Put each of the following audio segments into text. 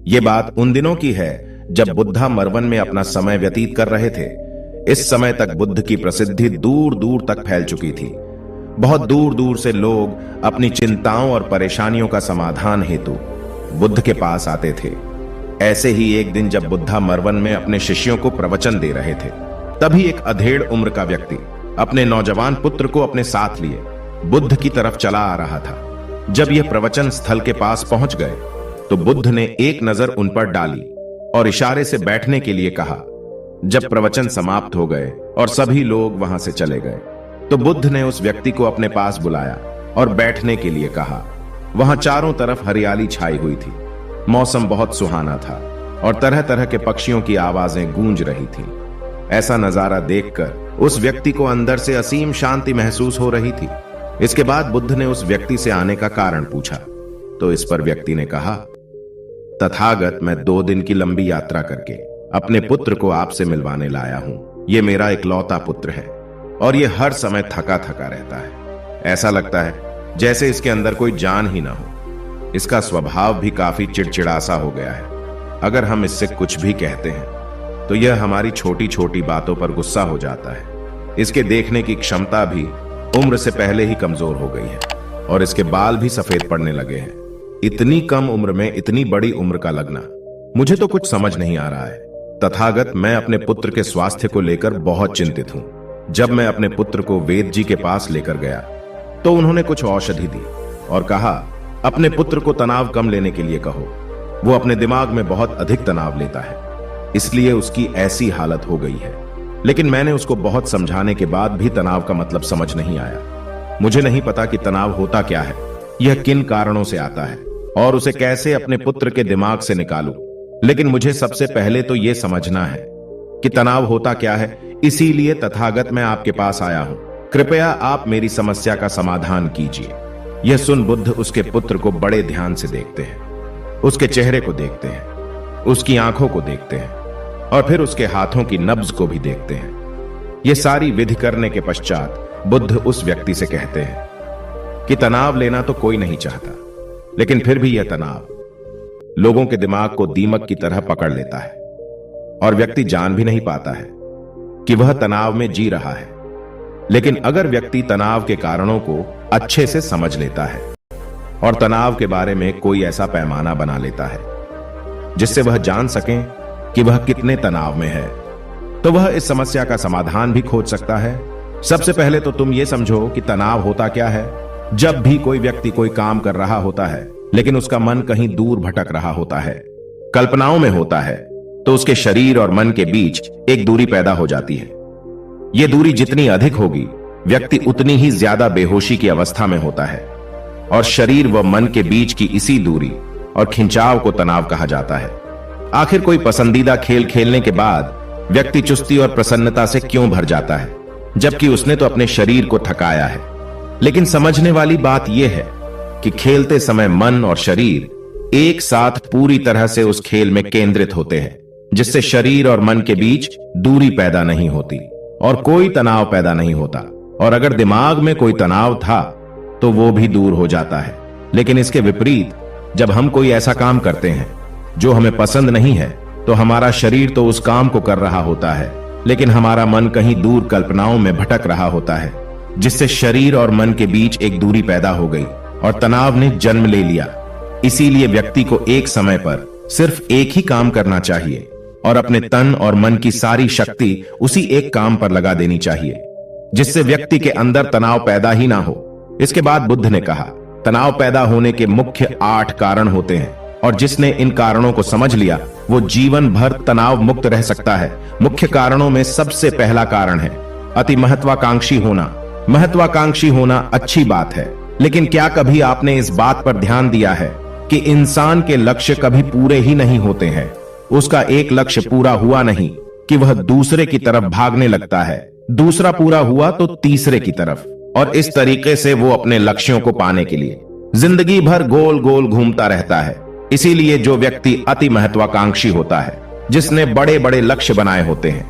ये बात उन दिनों की है जब बुद्धा मरवन में अपना समय व्यतीत कर रहे थे। इस समय तक बुद्ध की प्रसिद्धि दूर दूर तक फैल चुकी थी। बहुत दूर दूर से लोग अपनी चिंताओं और परेशानियों का समाधान हेतु बुद्ध के पास आते थे। ऐसे ही एक दिन जब बुद्धा मरवन में अपने शिष्यों को प्रवचन दे रहे थे, तभी एक अधेड़ उम्र का व्यक्ति अपने नौजवान पुत्र को अपने साथ लिए बुद्ध की तरफ चला आ रहा था। जब यह प्रवचन स्थल के पास पहुंच गए तो बुद्ध ने एक नजर उन पर डाली और इशारे से बैठने के लिए कहा। जब प्रवचन समाप्त हो गए और सभी लोग वहां से चले गए तो बुद्ध ने उस व्यक्ति को अपने पास बुलाया और बैठने के लिए कहा। वहां चारों तरफ हरियाली छाई हुई थी। मौसम बहुत सुहाना था और तरह तरह के पक्षियों की आवाजें गूंज रही थीं। ऐसा नजारा देखकर उस व्यक्ति को अंदर से असीम शांति महसूस हो रही थी। इसके बाद बुद्ध ने उस व्यक्ति से आने का कारण पूछा तो इस पर व्यक्ति ने कहा, तथागत, मैं 2 दिन की लंबी यात्रा करके अपने पुत्र को आपसे मिलवाने लाया हूं। ये मेरा इकलौता पुत्र है और ये हर समय थका थका रहता है। ऐसा लगता है जैसे इसके अंदर कोई जान ही ना हो। इसका स्वभाव भी काफी चिड़चिड़ासा हो गया है। अगर हम इससे कुछ भी कहते हैं तो यह हमारी छोटी छोटी बातों पर गुस्सा हो जाता है। इसके देखने की क्षमता भी उम्र से पहले ही कमजोर हो गई है और इसके बाल भी सफेद पड़ने लगे हैं। इतनी कम उम्र में इतनी बड़ी उम्र का लगना, मुझे तो कुछ समझ नहीं आ रहा है। तथागत, मैं अपने पुत्र के स्वास्थ्य को लेकर बहुत चिंतित हूं। जब मैं अपने पुत्र को वेद जी के पास लेकर गया तो उन्होंने कुछ औषधि दी और कहा, अपने पुत्र को तनाव कम लेने के लिए कहो। वो अपने दिमाग में बहुत अधिक तनाव लेता है, इसलिए उसकी ऐसी हालत हो गई है। लेकिन मैंने उसको बहुत समझाने के बाद भी तनाव का मतलब समझ नहीं आया। मुझे नहीं पता कि तनाव होता क्या है, यह किन कारणों से आता है और उसे कैसे अपने पुत्र के दिमाग से निकालूं। लेकिन मुझे सबसे पहले तो यह समझना है कि तनाव होता क्या है। इसीलिए तथागत, मैं आपके पास आया हूं। कृपया आप मेरी समस्या का समाधान कीजिए। यह सुन बुद्ध उसके पुत्र को बड़े ध्यान से देखते हैं। उसके चेहरे को देखते हैं, उसकी आंखों को देखते हैं और फिर उसके हाथों की नब्ज को भी देखते हैं। यह सारी विधि करने के पश्चात बुद्ध उस व्यक्ति से कहते हैं कि तनाव लेना तो कोई नहीं चाहता, लेकिन फिर भी यह तनाव लोगों के दिमाग को दीमक की तरह पकड़ लेता है और व्यक्ति जान भी नहीं पाता है कि वह तनाव में जी रहा है। लेकिन अगर व्यक्ति तनाव के कारणों को अच्छे से समझ लेता है और तनाव के बारे में कोई ऐसा पैमाना बना लेता है जिससे वह जान सके कि वह कितने तनाव में है, तो वह इस समस्या का समाधान भी खोज सकता है। सबसे पहले तो तुम ये समझो कि तनाव होता क्या है। जब भी कोई व्यक्ति कोई काम कर रहा होता है लेकिन उसका मन कहीं दूर भटक रहा होता है, कल्पनाओं में होता है, तो उसके शरीर और मन के बीच एक दूरी पैदा हो जाती है। यह दूरी जितनी अधिक होगी, व्यक्ति उतनी ही ज्यादा बेहोशी की अवस्था में होता है और शरीर व मन के बीच की इसी दूरी और खिंचाव को तनाव कहा जाता है। आखिर कोई पसंदीदा खेल खेलने के बाद व्यक्ति चुस्ती और प्रसन्नता से क्यों भर जाता है, जबकि उसने तो अपने शरीर को थकाया है। लेकिन समझने वाली बात यह है कि खेलते समय मन और शरीर एक साथ पूरी तरह से उस खेल में केंद्रित होते हैं, जिससे शरीर और मन के बीच दूरी पैदा नहीं होती और कोई तनाव पैदा नहीं होता। और अगर दिमाग में कोई तनाव था तो वो भी दूर हो जाता है। लेकिन इसके विपरीत, जब हम कोई ऐसा काम करते हैं जो हमें पसंद नहीं है, तो हमारा शरीर तो उस काम को कर रहा होता है, लेकिन हमारा मन कहीं दूर कल्पनाओं में भटक रहा होता है, जिससे शरीर और मन के बीच एक दूरी पैदा हो गई और तनाव ने जन्म ले लिया। इसीलिए व्यक्ति को एक समय पर सिर्फ एक ही काम करना चाहिए और अपने तन और मन की सारी शक्ति उसी एक काम पर लगा देनी चाहिए, जिससे व्यक्ति के अंदर तनाव पैदा ही ना हो। इसके बाद बुद्ध ने कहा, तनाव पैदा होने के मुख्य 8 कारण होते हैं और जिसने इन कारणों को समझ लिया वो जीवन भर तनाव मुक्त रह सकता है। मुख्य कारणों में सबसे पहला कारण है अति महत्वाकांक्षी होना। महत्वाकांक्षी होना अच्छी बात है, लेकिन क्या कभी आपने इस बात पर ध्यान दिया है कि इंसान के लक्ष्य कभी पूरे ही नहीं होते हैं। उसका एक लक्ष्य पूरा हुआ नहीं कि वह दूसरे की तरफ भागने लगता है, दूसरा पूरा हुआ तो तीसरे की तरफ, और इस तरीके से वो अपने लक्ष्यों को पाने के लिए जिंदगी भर गोल गोल घूमता रहता है। इसीलिए जो व्यक्ति अति महत्वाकांक्षी होता है, जिसने बड़े बड़े लक्ष्य बनाए होते हैं,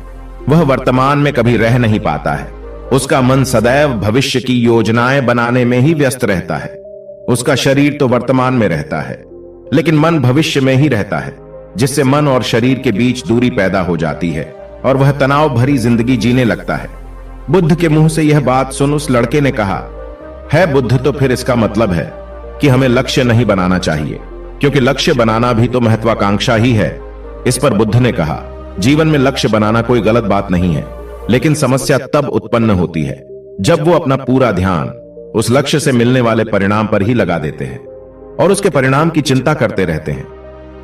वह वर्तमान में कभी रह नहीं पाता है। उसका मन सदैव भविष्य की योजनाएं बनाने में ही व्यस्त रहता है। उसका शरीर तो वर्तमान में रहता है, लेकिन मन भविष्य में ही रहता है। जिससे मन और शरीर के बीच दूरी पैदा हो जाती है और वह तनाव भरी जिंदगी जीने लगता है। बुद्ध के मुंह से यह बात सुन उस लड़के ने कहा, है बुद्ध, तो फिर इसका मतलब है कि हमें लक्ष्य नहीं बनाना चाहिए, क्योंकि लक्ष्य बनाना भी तो महत्वाकांक्षा ही है। इस पर बुद्ध ने कहा, जीवन में लक्ष्य बनाना कोई गलत बात नहीं है, लेकिन समस्या तब उत्पन्न होती है जब वो अपना पूरा ध्यान उस लक्ष्य से मिलने वाले परिणाम पर ही लगा देते हैं और उसके परिणाम की चिंता करते रहते हैं।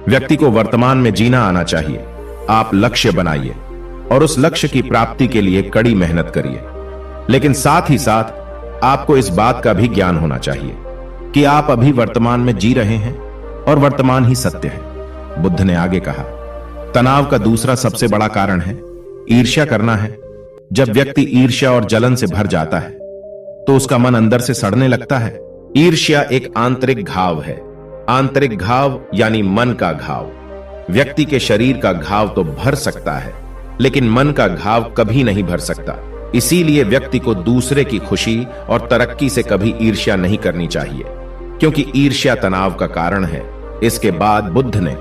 व्यक्ति को वर्तमान में जीना आना चाहिए। आप लक्ष्य बनाइए और उस लक्ष्य की प्राप्ति के लिए कड़ी मेहनत करिए, लेकिन साथ ही साथ आपको इस बात का भी ज्ञान होना चाहिए कि आप अभी वर्तमान में जी रहे हैं और वर्तमान ही सत्य है। बुद्ध ने आगे कहा, तनाव का दूसरा सबसे बड़ा कारण है ईर्ष्या करना है। जब व्यक्ति ईर्ष्या और जलन से भर जाता है तो उसका मन अंदर से सड़ने लगता है। ईर्ष्या एक आंतरिक घाव है। आंतरिक घाव यानी मन का घाव। व्यक्ति के शरीर का घाव तो भर सकता है, लेकिन मन का घाव कभी नहीं भर सकता। इसीलिए व्यक्ति को दूसरे की खुशी और तरक्की से कभी ईर्ष्या नहीं करनी चाहिए, क्योंकि ईर्ष्या तनाव का कारण है। इसके बाद बुद्ध ने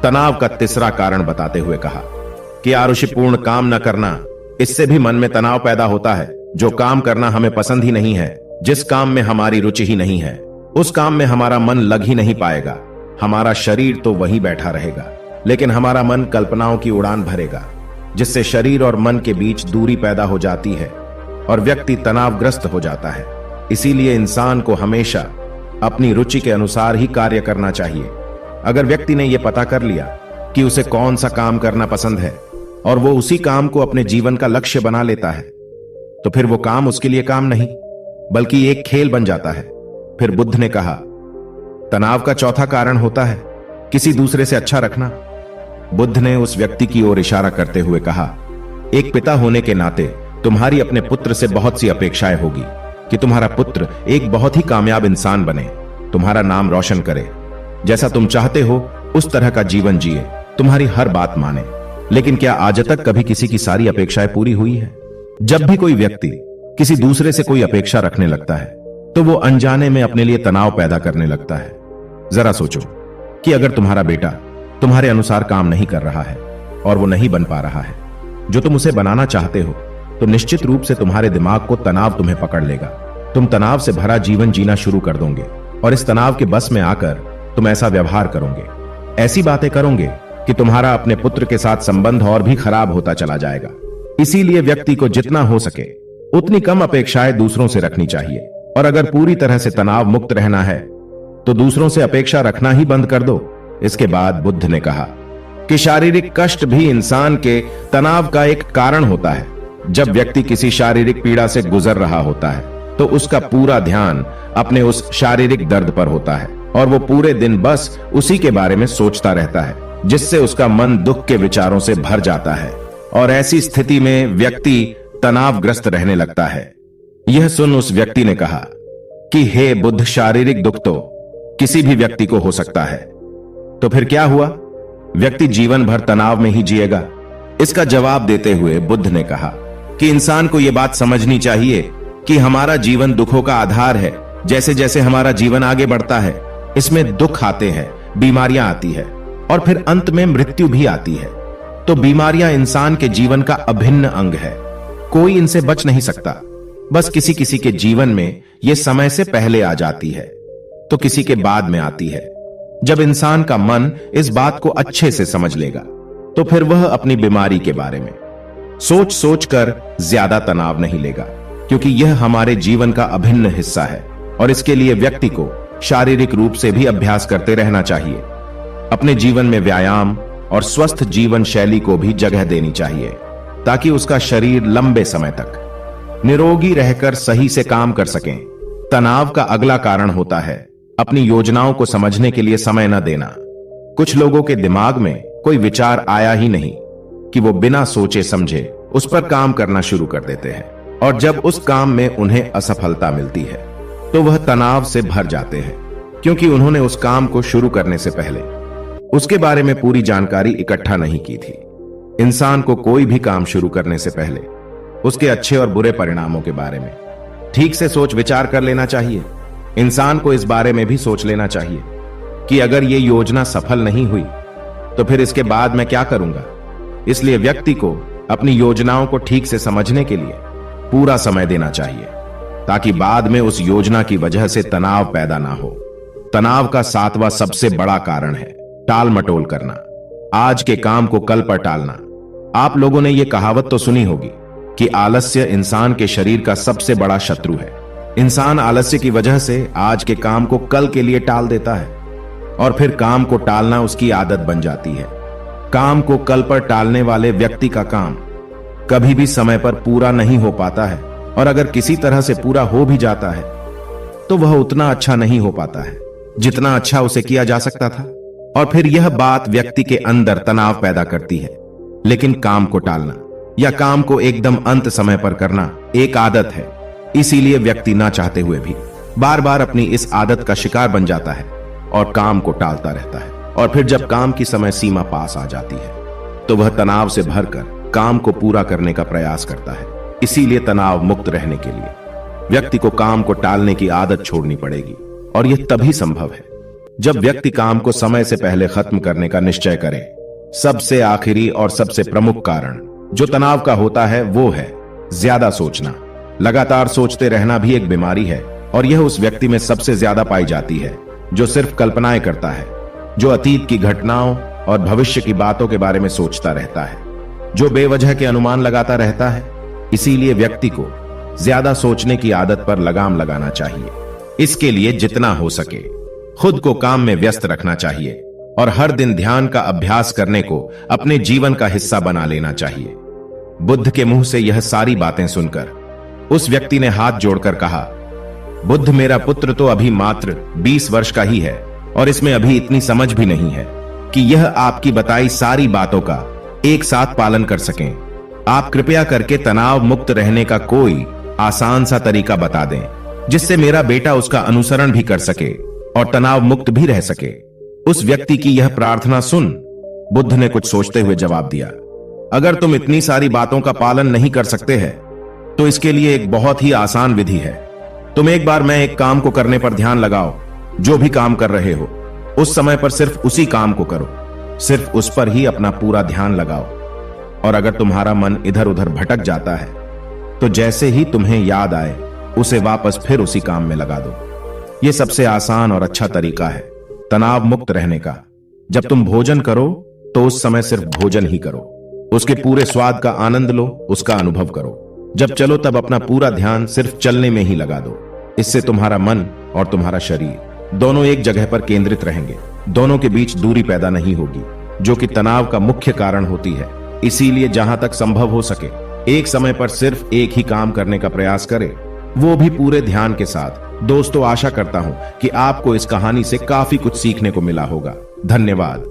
तनाव का तीसरा कारण बताते हुए कहा कि आरुषिपूर्ण काम न करना, इससे भी मन में तनाव पैदा होता है। जो काम करना हमें पसंद ही नहीं है, जिस काम में हमारी रुचि ही नहीं है, उस काम में हमारा मन लग ही नहीं पाएगा। हमारा शरीर तो वहीं बैठा रहेगा, लेकिन हमारा मन कल्पनाओं की उड़ान भरेगा, जिससे शरीर और मन के बीच दूरी पैदा हो जाती है और व्यक्ति तनावग्रस्त हो जाता है। इसीलिए इंसान को हमेशा अपनी रुचि के अनुसार ही कार्य करना चाहिए। अगर व्यक्ति ने यह पता कर लिया कि उसे कौन सा काम करना पसंद है और वो उसी काम को अपने जीवन का लक्ष्य बना लेता है, तो फिर वो काम उसके लिए काम नहीं बल्कि एक खेल बन जाता है। फिर बुद्ध ने कहा, तनाव का चौथा कारण होता है किसी दूसरे से अच्छा रखना। बुद्ध ने उस व्यक्ति की ओर इशारा करते हुए कहा, एक पिता होने के नाते तुम्हारी अपने पुत्र से बहुत सी अपेक्षाएं होगी कि तुम्हारा पुत्र एक बहुत ही कामयाब इंसान बने, तुम्हारा नाम रोशन करे, जैसा तुम चाहते हो उस तरह का जीवन जिए, तुम्हारी हर बात माने। लेकिन क्या आज तक कभी किसी की सारी अपेक्षाएं पूरी हुई है? जब भी कोई व्यक्ति किसी दूसरे से कोई अपेक्षा रखने लगता है तो वो अनजाने में अपने लिए तनाव पैदा करने लगता है। जरा सोचो कि अगर तुम्हारा बेटा तुम्हारे अनुसार काम नहीं कर रहा है और वो नहीं बन पा रहा है जो तुम उसे बनाना चाहते हो, तो निश्चित रूप से तुम्हारे दिमाग को तनाव तुम्हें पकड़ लेगा। तुम तनाव से भरा जीवन जीना शुरू कर दोगे और इस तनाव के बस में आकर तुम ऐसा व्यवहार करोगे, ऐसी बातें करोगे कि तुम्हारा अपने पुत्र के साथ संबंध और भी खराब होता चला जाएगा। इसीलिए व्यक्ति को जितना हो सके उतनी कम अपेक्षाएं दूसरों से रखनी चाहिए, और अगर पूरी तरह से तनाव मुक्त रहना है तो दूसरों से अपेक्षा रखना ही बंद कर दो। इसके बाद बुद्ध ने कहा कि शारीरिक कष्ट भी इंसान के तनाव का एक कारण होता है। जब व्यक्ति किसी शारीरिक पीड़ा से गुजर रहा होता है तो उसका पूरा ध्यान अपने उस शारीरिक दर्द पर होता है और वो पूरे दिन बस उसी के बारे में सोचता रहता है, जिससे उसका मन दुख के विचारों से भर जाता है और ऐसी स्थिति में व्यक्ति तनावग्रस्त रहने लगता है। यह सुन उस व्यक्ति ने कहा कि हे बुद्ध, शारीरिक दुख तो किसी भी व्यक्ति को हो सकता है, तो फिर क्या हुआ? व्यक्ति जीवन भर तनाव में ही जिएगा? इसका जवाब देते हुए बुद्ध ने कहा कि इंसान को यह बात समझनी चाहिए कि हमारा जीवन दुखों का आधार है। जैसे जैसे हमारा जीवन आगे बढ़ता है, इसमें दुख आते हैं, बीमारियां आती है और फिर अंत में मृत्यु भी आती है। तो बीमारियां इंसान के जीवन का अभिन्न अंग है, कोई इनसे बच नहीं सकता। बस किसी किसी के जीवन में यह समय से पहले आ जाती है तो किसी के बाद में आती है। जब इंसान का मन इस बात को अच्छे से समझ लेगा तो फिर वह अपनी बीमारी के बारे में सोच सोच कर ज्यादा तनाव नहीं लेगा, क्योंकि यह हमारे जीवन का अभिन्न हिस्सा है और इसके लिए व्यक्ति को शारीरिक रूप से भी अभ्यास करते रहना चाहिए। अपने जीवन में व्यायाम और स्वस्थ जीवन शैली को भी जगह देनी चाहिए ताकि उसका शरीर लंबे समय तक निरोगी रहकर सही से काम कर सकें। तनाव का अगला कारण होता है अपनी योजनाओं को समझने के लिए समय न देना। कुछ लोगों के दिमाग में कोई विचार आया ही नहीं कि वो बिना सोचे समझे उस पर काम करना शुरू कर देते हैं, और जब उस काम में उन्हें असफलता मिलती है तो वह तनाव से भर जाते हैं, क्योंकि उन्होंने उस काम को शुरू करने से पहले उसके बारे में पूरी जानकारी इकट्ठा नहीं की थी। इंसान को कोई भी काम शुरू करने से पहले उसके अच्छे और बुरे परिणामों के बारे में ठीक से सोच विचार कर लेना चाहिए। इंसान को इस बारे में भी सोच लेना चाहिए कि अगर ये योजना सफल नहीं हुई तो फिर इसके बाद मैं क्या करूंगा? इसलिए व्यक्ति को अपनी योजनाओं को ठीक से समझने के लिए पूरा समय देना चाहिए, ताकि बाद में उस योजना की वजह से तनाव पैदा ना हो। तनाव का 7वां सबसे बड़ा कारण है टाल मटोल करना, आज के काम को कल पर टालना। आप लोगों ने यह कहावत तो सुनी होगी कि आलस्य इंसान के शरीर का सबसे बड़ा शत्रु है। इंसान आलस्य की वजह से आज के काम को कल के लिए टाल देता है और फिर काम को टालना उसकी आदत बन जाती है। काम को कल पर टालने वाले व्यक्ति का काम कभी भी समय पर पूरा नहीं हो पाता है, और अगर किसी तरह से पूरा हो भी जाता है तो वह उतना अच्छा नहीं हो पाता है जितना अच्छा उसे किया जा सकता था, और फिर यह बात व्यक्ति के अंदर तनाव पैदा करती है। लेकिन काम को टालना या काम को एकदम अंत समय पर करना एक आदत है, इसीलिए व्यक्ति ना चाहते हुए भी बार बार अपनी इस आदत का शिकार बन जाता है और काम को टालता रहता है। और फिर जब काम की समय सीमा पास आ जाती है तो वह तनाव से भरकर काम को पूरा करने का प्रयास करता है। इसीलिए तनाव मुक्त रहने के लिए व्यक्ति को काम को टालने की आदत छोड़नी पड़ेगी, और यह तभी संभव है जब व्यक्ति काम को समय से पहले खत्म करने का निश्चय करे। सबसे आखिरी और सबसे प्रमुख कारण जो तनाव का होता है वो है ज्यादा सोचना। लगातार सोचते रहना भी एक बीमारी है, और यह उस व्यक्ति में सबसे ज्यादा पाई जाती है जो सिर्फ कल्पनाएं करता है, जो अतीत की घटनाओं और भविष्य की बातों के बारे में सोचता रहता है, जो बेवजह के अनुमान लगाता रहता है। इसीलिए व्यक्ति को ज्यादा सोचने की आदत पर लगाम लगाना चाहिए। इसके लिए जितना हो सके खुद को काम में व्यस्त रखना चाहिए, और हर दिन ध्यान का अभ्यास करने को अपने जीवन का हिस्सा बना लेना चाहिए। बुद्ध के मुंह से यह सारी बातें सुनकर उस व्यक्ति ने हाथ जोड़कर कहा, बुद्ध, मेरा पुत्र तो अभी मात्र 20 वर्ष का ही है, और इसमें अभी इतनी समझ भी नहीं है कि यह आपकी बताई सारी बातों का एक साथ पालन कर सकें। आप कृपया करके तनाव मुक्त रहने का कोई आसान सा तरीका बता दें, जिससे मेरा बेटा उसका अनुसरण भी कर सके और तनाव मुक्त भी रह सके। उस व्यक्ति की यह प्रार्थना सुन बुद्ध ने कुछ सोचते हुए जवाब दिया, अगर तुम इतनी सारी बातों का पालन नहीं कर सकते हैं तो इसके लिए एक बहुत ही आसान विधि है। तुम एक बार मैं एक काम को करने पर ध्यान लगाओ। जो भी काम कर रहे हो उस समय पर सिर्फ उसी काम को करो, सिर्फ उस पर ही अपना पूरा ध्यान लगाओ। और अगर तुम्हारा मन इधर उधर भटक जाता है तो जैसे ही तुम्हें याद आए उसे वापस फिर उसी काम में लगा दो। यह सबसे आसान और अच्छा तरीका है तनाव मुक्त रहने का। जब तुम भोजन करो तो उस समय सिर्फ भोजन ही करो, उसके पूरे स्वाद का आनंद लो, उसका अनुभव करो। जब चलो तब अपना पूरा ध्यान सिर्फ चलने में ही लगा दो। इससे तुम्हारा मन और तुम्हारा शरीर दोनों एक जगह पर केंद्रित रहेंगे, दोनों के बीच दूरी पैदा नहीं होगी, जो कि तनाव का मुख्य कारण होती है। इसीलिए जहां तक संभव हो सके एक समय पर सिर्फ एक ही काम करने का प्रयास करें, वो भी पूरे ध्यान के साथ। दोस्तों, आशा करता हूं कि आपको इस कहानी से काफी कुछ सीखने को मिला होगा। धन्यवाद।